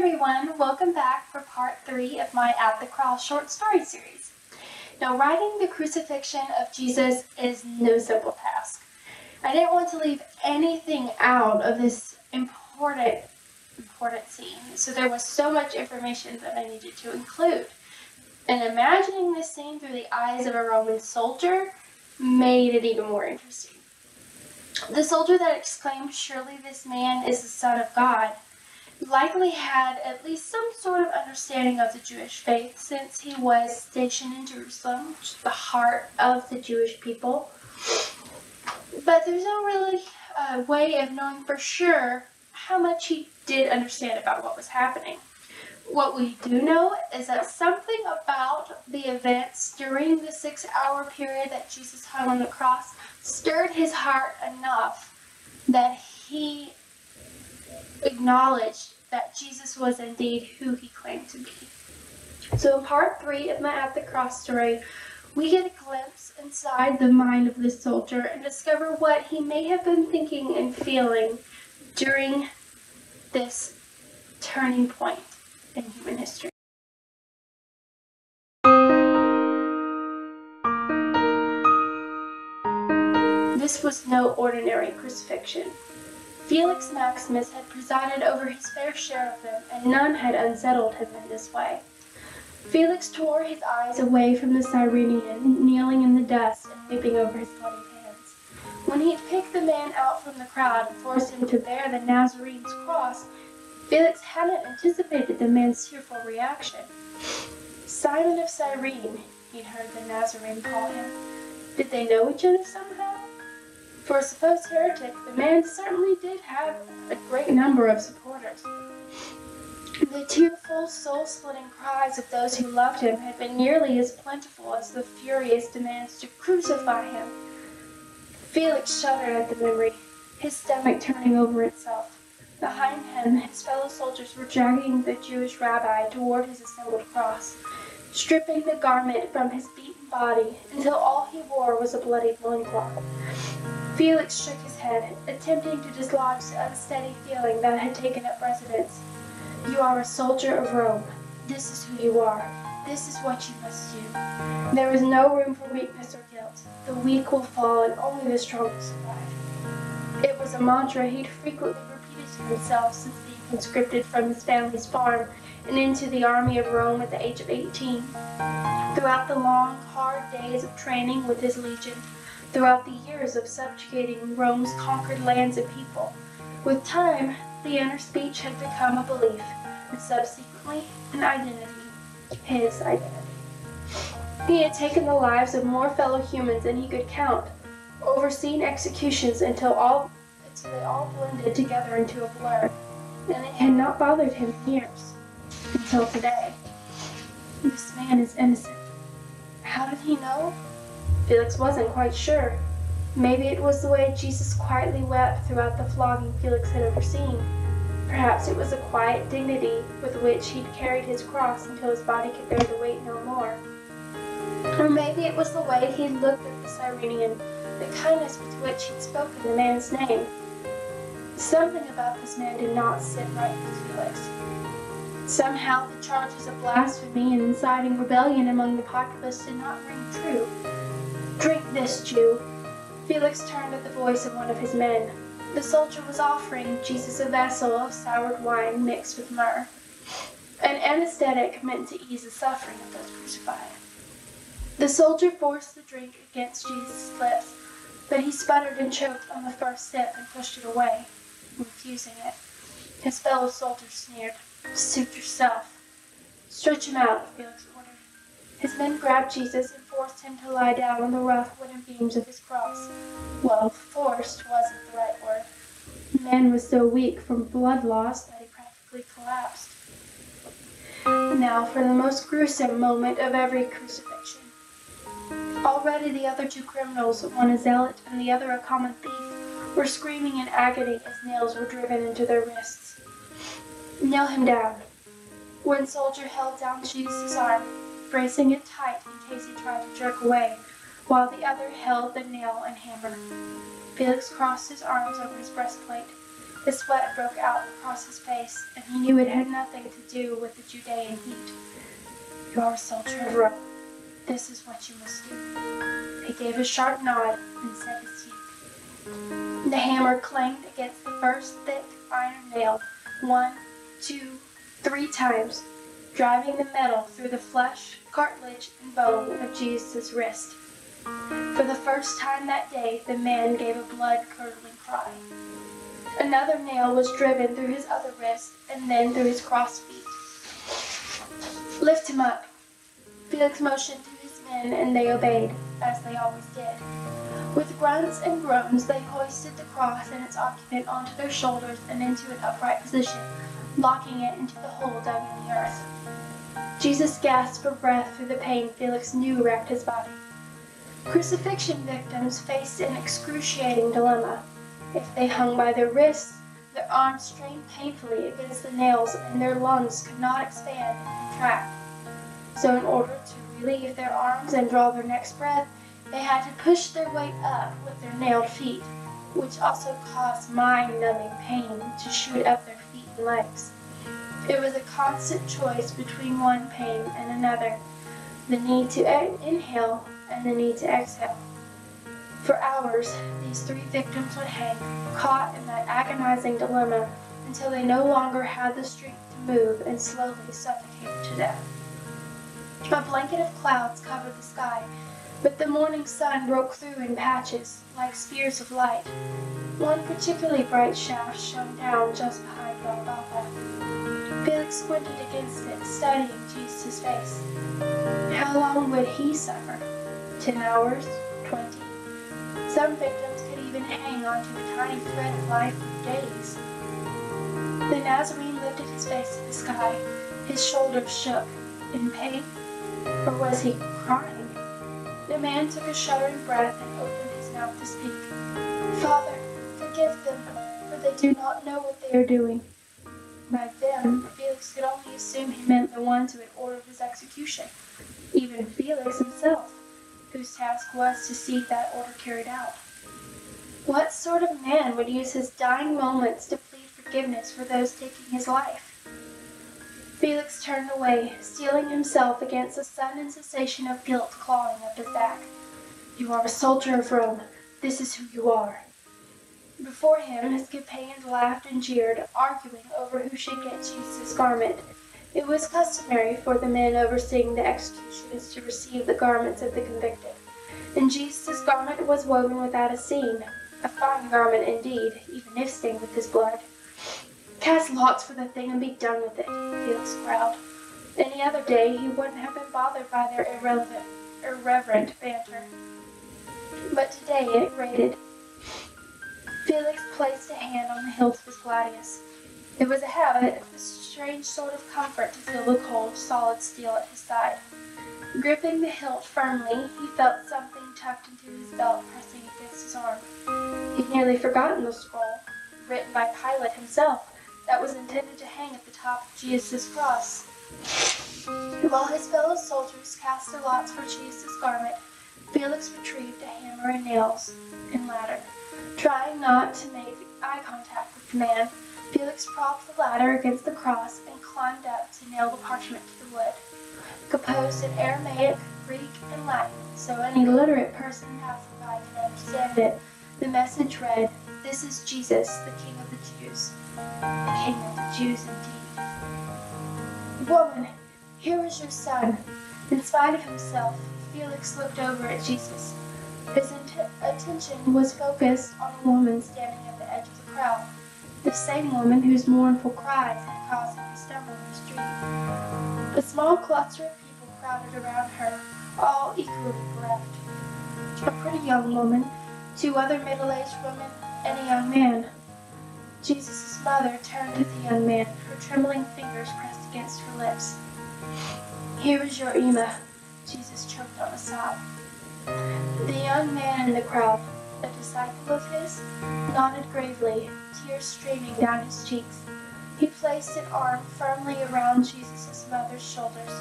everyone, welcome back for part 3 of my At the Cross short story series. Now, writing the crucifixion of Jesus is no simple task. I didn't want to leave anything out of this important scene, so there was so much information that I needed to include. And imagining this scene through the eyes of a Roman soldier made it even more interesting. The soldier that exclaimed, "Surely this man is the Son of God," likely had at least some sort of understanding of the Jewish faith, since he was stationed in Jerusalem, which is the heart of the Jewish people. But there's no really way of knowing for sure how much he did understand about what was happening. What we do know is that something about the events during the 6-hour period that Jesus hung on the cross stirred his heart enough that he acknowledged that Jesus was indeed who he claimed to be. So in part 3 of my At the Cross story, we get a glimpse inside the mind of this soldier and discover what he may have been thinking and feeling during this turning point in human history. This was no ordinary crucifixion. Felix Maximus had presided over his fair share of them, and none had unsettled him in this way. Felix tore his eyes away from the Cyrenian, kneeling in the dust and weeping over his bloody hands. When he had picked the man out from the crowd and forced him to bear the Nazarene's cross, Felix hadn't anticipated the man's tearful reaction. "Simon of Cyrene," he'd heard the Nazarene call him. Did they know each other somehow? For a supposed heretic, the man certainly did have a great number of supporters. The tearful, soul-splitting cries of those who loved him had been nearly as plentiful as the furious demands to crucify him. Felix shuddered at the memory, his stomach turning over itself. Behind him, his fellow soldiers were dragging the Jewish rabbi toward his assembled cross, stripping the garment from his beaten body until all he wore was a bloody loincloth. Felix shook his head, attempting to dislodge the unsteady feeling that had taken up residence. "You are a soldier of Rome. This is who you are. This is what you must do. There is no room for weakness or guilt. The weak will fall and only the strong will survive." It was a mantra he'd frequently repeated to himself since being conscripted from his family's farm and into the army of Rome at the age of 18. Throughout the long, hard days of training with his legion, throughout the years of subjugating Rome's conquered lands and people, with time, the inner speech had become a belief, and subsequently an identity, his identity. He had taken the lives of more fellow humans than he could count, overseen executions until they all blended together into a blur, and it had not bothered him in years, until today. This man is innocent. How did he know? Felix wasn't quite sure. Maybe it was the way Jesus quietly wept throughout the flogging Felix had overseen. Perhaps it was a quiet dignity with which he'd carried his cross until his body could bear the weight no more. Or maybe it was the way he'd looked at the Cyrenian, the kindness with which he'd spoken the man's name. Something about this man did not sit right with Felix. Somehow the charges of blasphemy and inciting rebellion among the populace did not ring true. "Drink this, Jew." Felix turned at the voice of one of his men. The soldier was offering Jesus a vessel of soured wine mixed with myrrh, an anesthetic meant to ease the suffering of those crucified. The soldier forced the drink against Jesus' lips, but he sputtered and choked on the first sip and pushed it away, refusing it. His fellow soldiers sneered. "Suit yourself." "Stretch him out," Felix ordered. His men grabbed Jesus and forced him to lie down on the rough wooden beams of his cross. Well, forced wasn't the right word. The man was so weak from blood loss that he practically collapsed. Now for the most gruesome moment of every crucifixion. Already the other two criminals, one a zealot and the other a common thief, were screaming in agony as nails were driven into their wrists. "Nail him down." One soldier held down Jesus' arm, bracing it tight in case he tried to jerk away, while the other held the nail and hammer. Felix crossed his arms over his breastplate, The sweat broke out across his face, and he knew it had nothing to do with the Judean heat. "You are a soldier of Rome. This is what you must do." He gave a sharp nod and set his teeth. The hammer clanged against the first thick iron nail 1, 2, 3 times, driving the metal through the flesh, cartilage, and bone of Jesus' wrist. For the first time that day, the man gave a blood-curdling cry. Another nail was driven through his other wrist and then through his crossed feet. "Lift him up." Felix motioned to his men, and they obeyed, as they always did. With grunts and groans, they hoisted the cross and its occupant onto their shoulders and into an upright position, locking it into the hole dug in the earth. Jesus gasped for breath through the pain Felix knew racked his body. Crucifixion victims faced an excruciating dilemma. If they hung by their wrists, their arms strained painfully against the nails and their lungs could not expand and contract. So in order to relieve their arms and draw their next breath, they had to push their weight up with their nailed feet, which also caused mind-numbing pain to shoot up their feet and legs. It was a constant choice between one pain and another, the need to inhale and the need to exhale. For hours, these 3 victims would hang, caught in that agonizing dilemma, until they no longer had the strength to move and slowly suffocated to death. A blanket of clouds covered the sky, but the morning sun broke through in patches, like spears of light. One particularly bright shaft shone down just behind Golgotha. Felix squinted against it, studying Jesus' face. How long would he suffer? 10 hours? 20? Some victims could even hang onto a tiny thread of life for days. The Nazarene lifted his face to the sky. His shoulders shook. In pain? Or was he crying? The man took a shuddering breath and opened his mouth to speak. "Father, forgive them, for they do not know what they are doing." By them, Felix could only assume he meant the ones who had ordered his execution, even Felix himself, whose task was to see that order carried out. What sort of man would use his dying moments to plead forgiveness for those taking his life? Felix turned away, steeling himself against a sudden sensation of guilt clawing up his back. "You are a soldier of Rome. This is who you are." Before him, his companions laughed and jeered, arguing over who should get Jesus' garment. It was customary for the men overseeing the executions to receive the garments of the convicted, and Jesus' garment was woven without a seam, a fine garment indeed, even if stained with his blood. "Cast lots for the thing and be done with it," Felix growled. Any other day, he wouldn't have been bothered by their irreverent banter. But today it grated. Felix placed a hand on the hilt of his gladius. It was a habit, a strange sort of comfort to feel the cold, solid steel at his side. Gripping the hilt firmly, he felt something tucked into his belt pressing against his arm. He'd nearly forgotten the scroll, written by Pilate himself, that was intended to hang at the top of Jesus' cross. While his fellow soldiers cast their lots for Jesus' garment, Felix retrieved a hammer and nails and ladder. Trying not to make eye contact with the man, Felix propped the ladder against the cross and climbed up to nail the parchment to the wood. Composed in Aramaic, Greek, and Latin, so any literate person passing by could understand it, the message read, "This is Jesus, the King of the Jews." The King of the Jews indeed. "Woman, here is your son." In spite of himself, Felix looked over at Jesus. His attention was focused on a woman standing at the edge of the crowd, the same woman whose mournful cries had caused him to stumble in the street. A small cluster of people crowded around her, all equally bereft. A pretty young woman, 2 other middle-aged women, and a young man. Jesus' mother turned to the young man, her trembling fingers pressed against her lips. "Here is your Emma." Jesus choked on a sob. The young man in the crowd, a disciple of his, nodded gravely, tears streaming down his cheeks. He placed an arm firmly around Jesus' mother's shoulders,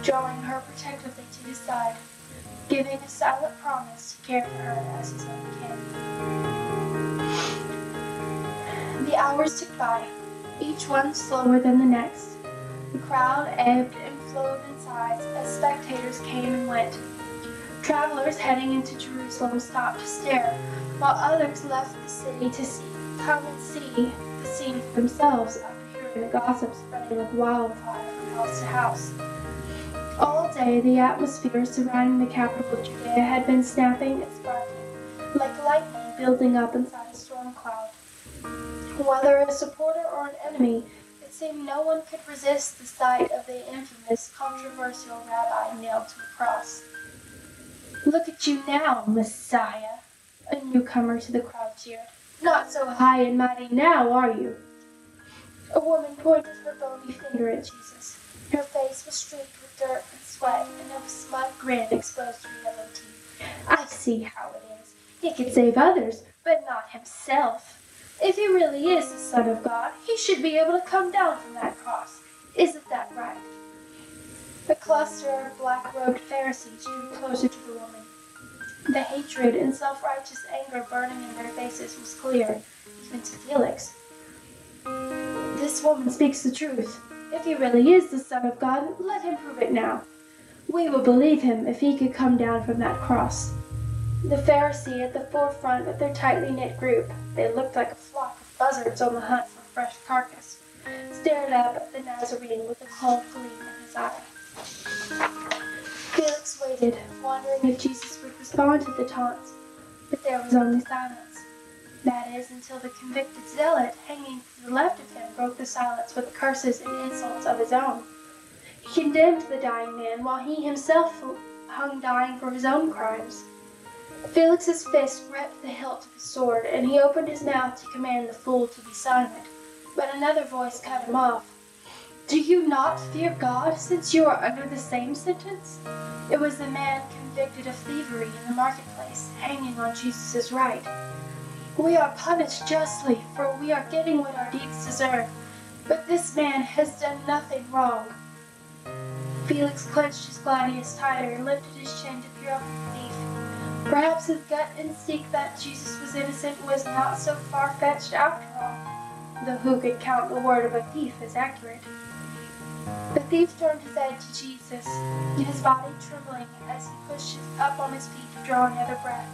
drawing her protectively to his side, giving a silent promise to care for her as his own kin. The hours ticked by, each one slower than the next. The crowd ebbed and flowed in size as spectators came and went. Travelers heading into Jerusalem stopped to stare, while others left the city to come and see the scene for themselves after hearing the gossip spreading like wildfire from house to house. All day the atmosphere surrounding the capital of Judea had been snapping and sparking, like lightning building up inside a storm cloud. Whether a supporter or an enemy, it seemed no one could resist the sight of the infamous, controversial rabbi nailed to a cross. "Look at you now, Messiah," a newcomer to the crowd jeered. "Not so high and mighty now, are you?" A woman pointed her bony finger at Jesus. Her face was streaked with dirt and sweat, and a smug grin exposed her yellow teeth. "I see how it is. He can save others, but not himself. If he really is the Son of God, he should be able to come down from that cross. Isn't that right?" A cluster of black-robed Pharisees drew closer to the woman. The hatred and self-righteous anger burning in their faces was clear, even to Felix. "This woman speaks the truth. If he really is the Son of God, let him prove it now. We will believe him if he could come down from that cross." The Pharisee at the forefront of their tightly knit group, they looked like a flock of buzzards on the hunt for a fresh carcass, stared up at the Nazarene with a cold gleam in his eye. Felix waited, wondering if Jesus would respond to the taunts, but there was only silence. That is, until the convicted zealot hanging to the left of him broke the silence with curses and insults of his own. He condemned the dying man while he himself hung dying for his own crimes. Felix's fist gripped the hilt of his sword, and he opened his mouth to command the fool to be silent, but another voice cut him off. "Do you not fear God, since you are under the same sentence?" It was the man convicted of thievery in the marketplace, hanging on Jesus' right. "We are punished justly, for we are getting what our deeds deserve, but this man has done nothing wrong." Felix clenched his gladius tighter and lifted his chin to peer up at the thief. Perhaps his gut instinct that Jesus was innocent was not so far-fetched after all, though who could count the word of a thief as accurate? The thief turned his head to Jesus, his body trembling as he pushed up on his feet to draw another breath.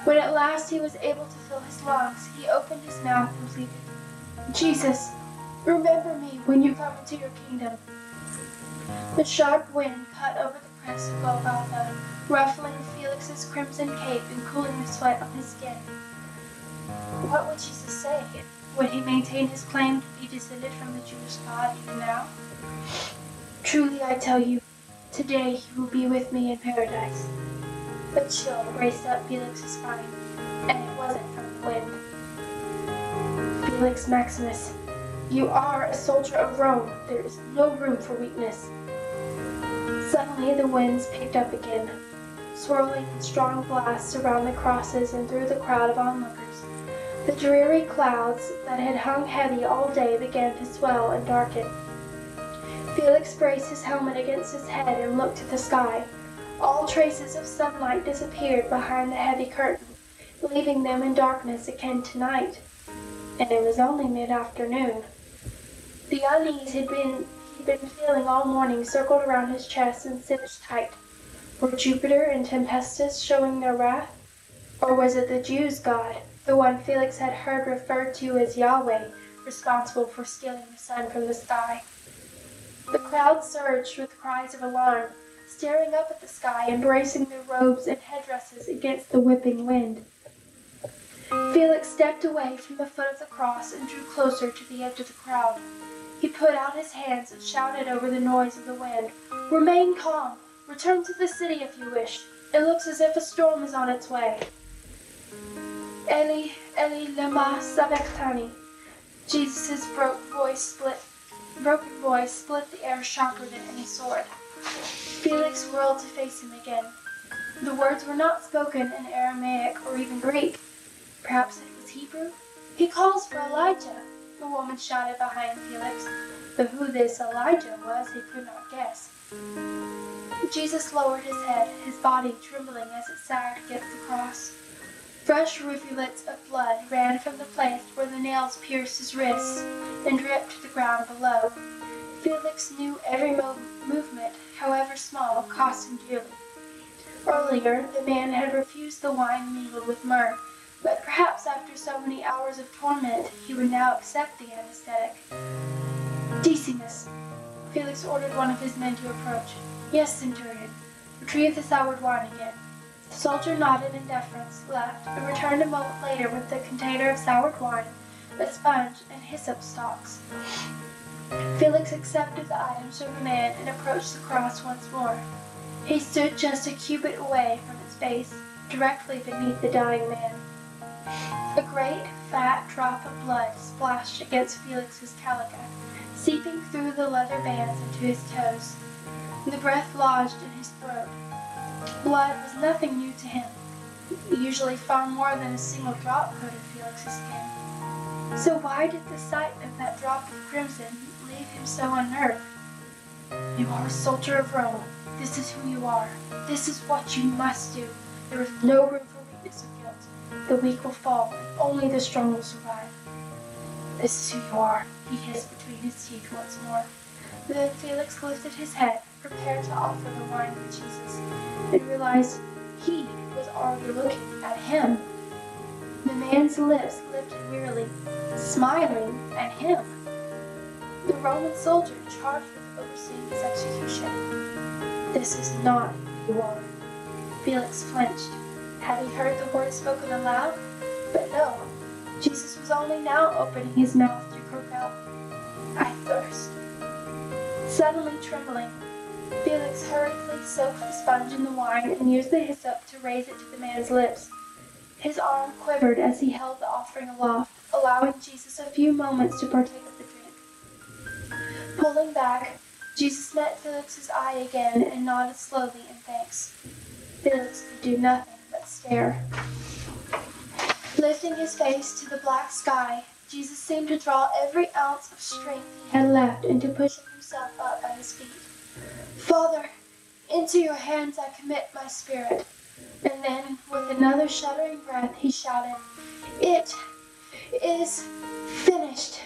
When at last he was able to fill his lungs, he opened his mouth and pleaded, "Jesus, remember me when you come into your kingdom." The sharp wind cut over the crest of Golgotha, ruffling Felix's crimson cape and cooling the sweat on his skin. What would Jesus say? Would he maintain his claim to be descended from the Jewish God even now? "Truly I tell you, today you will be with me in paradise." A chill raced up Felix's spine, and it wasn't from the wind. "Felix Maximus, you are a soldier of Rome. There is no room for weakness." Suddenly the winds picked up again, swirling in strong blasts around the crosses and through the crowd of onlookers. The dreary clouds that had hung heavy all day began to swell and darken. Felix braced his helmet against his head and looked at the sky. All traces of sunlight disappeared behind the heavy curtain, leaving them in darkness akin to night. And it was only mid-afternoon. The unease he'd been feeling all morning circled around his chest and cinched tight. Were Jupiter and Tempestus showing their wrath? Or was it the Jews' God, the one Felix had heard referred to as Yahweh, responsible for stealing the sun from the sky? The crowd surged with cries of alarm, staring up at the sky and bracing their robes and headdresses against the whipping wind. Felix stepped away from the foot of the cross and drew closer to the edge of the crowd. He put out his hands and shouted over the noise of the wind, "Remain calm! Return to the city if you wish. It looks as if a storm is on its way." "Eli, Eli, lema sabachthani." Jesus' broken voice split the air sharper than any sword. Felix whirled to face him again. The words were not spoken in Aramaic or even Greek. Perhaps it was Hebrew? "He calls for Elijah," the woman shouted behind Felix, though who this Elijah was he could not guess. Jesus lowered his head, his body trembling as it sagged against the cross. Fresh rivulets of blood ran from the place where the nails pierced his wrists and dripped to the ground below. Felix knew every movement, however small, cost him dearly. Earlier, the man had refused the wine mingled with myrrh, but perhaps after so many hours of torment, he would now accept the anesthetic. Decimus, Felix ordered one of his men to approach. Yes, Centurion. Retrieve the soured wine again. The soldier nodded in deference, left, and returned a moment later with the container of soured wine, a sponge, and hyssop stalks. Felix accepted the items from the man and approached the cross once more. He stood just a cubit away from its base, directly beneath the dying man. A great, fat drop of blood splashed against Felix's calica, seeping through the leather bands into his toes. The breath lodged in his throat. Blood was nothing new to him, usually far more than a single drop coated Felix's skin. So why did the sight of that drop of crimson leave him so unnerved? You are a soldier of Rome. This is who you are. This is what you must do. There is no room for weakness or guilt. The weak will fall, and only the strong will survive. This is who you are, he hissed between his teeth once more. Then Felix lifted his head, prepared to offer the wine to Jesus, and realized he was already looking at him. The man's lips lifted wearily, smiling at him. The Roman soldier charged with overseeing his execution. This is not who you are. Felix flinched. Had he heard the words spoken aloud? But no. Jesus was only now opening his mouth to croak out, I thirst. Suddenly trembling, Felix hurriedly soaked the sponge in the wine and used the hyssop to raise it to the man's lips. His arm quivered as he held the offering aloft, allowing Jesus a few moments to partake of the drink. Pulling back, Jesus met Felix's eye again and nodded slowly in thanks. Felix could do nothing but stare. Lifting his face to the black sky, Jesus seemed to draw every ounce of strength he had left into pushing himself up at his feet. Father, into your hands I commit my spirit. And then, with another shuddering breath, he shouted, It is finished.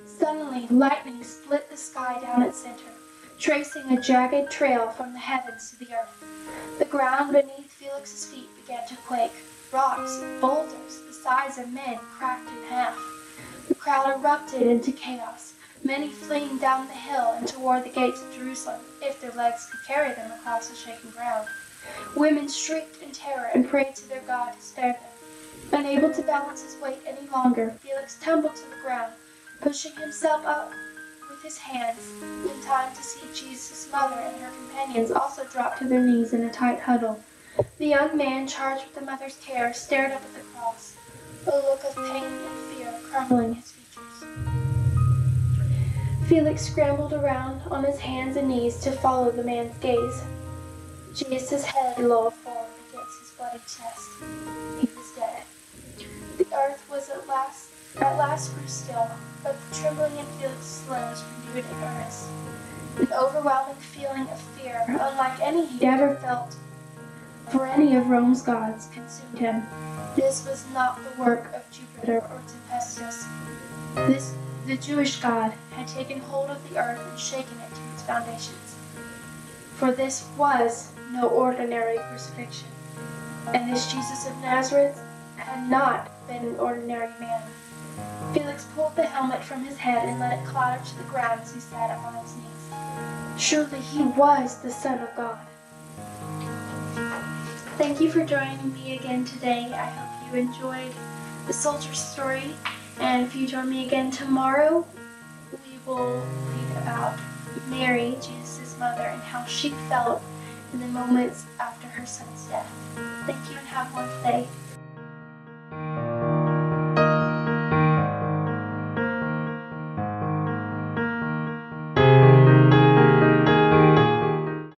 Suddenly, lightning split the sky down its center, tracing a jagged trail from the heavens to the earth. The ground beneath Felix's feet began to quake. Rocks, boulders, the size of men, cracked in half. The crowd erupted into chaos, many fleeing down the hill and toward the gates of Jerusalem, if their legs could carry them across the shaking ground. Women shrieked in terror and prayed to their God to spare them. Unable to balance his weight any longer, Felix tumbled to the ground, pushing himself up with his hands, in time to see Jesus' mother and her companions also drop to their knees in a tight huddle. The young man, charged with the mother's care, stared up at the cross, a look of pain and fear crumbling his features. Felix scrambled around on his hands and knees to follow the man's gaze. Jesus' head lowered forward against his bloody chest. He was dead. The earth was at last grew still, but the trembling in Felix's limbs renewed in earnest. An overwhelming feeling of fear, unlike any he'd ever felt for any of Rome's gods, consumed him. This was not the work of Jupiter or Tempestuous. The Jewish God, had taken hold of the earth and shaken it to its foundations. For this was no ordinary crucifixion, and this Jesus of Nazareth had not been an ordinary man. Felix pulled the helmet from his head and let it clatter to the ground as he sat up on his knees. Surely he was the Son of God. Thank you for joining me again today. I hope you enjoyed the soldier's story. And if you join me again tomorrow, we will read about Mary, Jesus' mother, and how she felt in the moments after her son's death. Thank you and have a wonderful day.